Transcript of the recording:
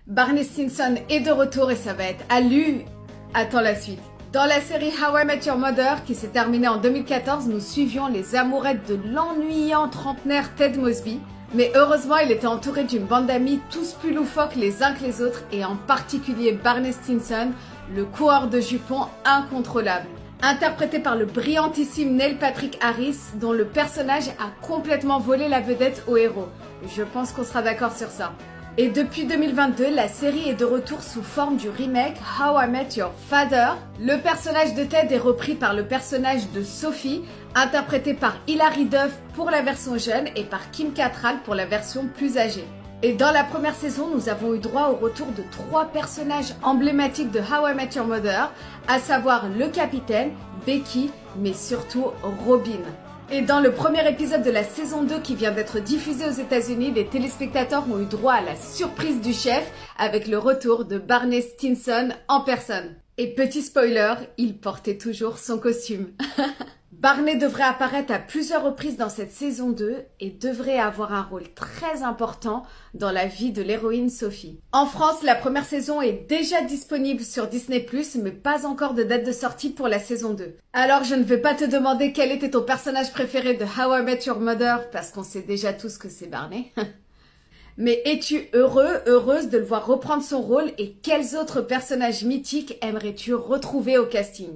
Barney Stinson est de retour et ça va être Attends la suite. Dans la série How I Met Your Mother, qui s'est terminée en 2014, nous suivions les amourettes de l'ennuyant trentenaire Ted Mosby. Mais heureusement, il était entouré d'une bande d'amis tous plus loufoques les uns que les autres, et en particulier Barney Stinson, le coureur de jupons incontrôlable. Interprété par le brillantissime Neil Patrick Harris, dont le personnage a complètement volé la vedette au héros. Je pense qu'on sera d'accord sur ça. Et depuis 2022, la série est de retour sous forme du remake How I Met Your Father. Le personnage de Ted est repris par le personnage de Sophie, interprété par Hilary Duff pour la version jeune et par Kim Cattrall pour la version plus âgée. Et dans la première saison, nous avons eu droit au retour de 3 personnages emblématiques de How I Met Your Mother, à savoir le capitaine, Becky, mais surtout Robin. Et dans le premier épisode de la saison 2 qui vient d'être diffusé aux États-Unis, les téléspectateurs ont eu droit à la surprise du chef avec le retour de Barney Stinson en personne. Et petit spoiler, il portait toujours son costume. Barney devrait apparaître à plusieurs reprises dans cette saison 2 et devrait avoir un rôle très important dans la vie de l'héroïne Sophie. En France, la première saison est déjà disponible sur Disney+, mais pas encore de date de sortie pour la saison 2. Alors je ne vais pas te demander quel était ton personnage préféré de How I Met Your Mother, parce qu'on sait déjà tous que c'est Barney. Mais es-tu heureuse de le voir reprendre son rôle et quels autres personnages mythiques aimerais-tu retrouver au casting ?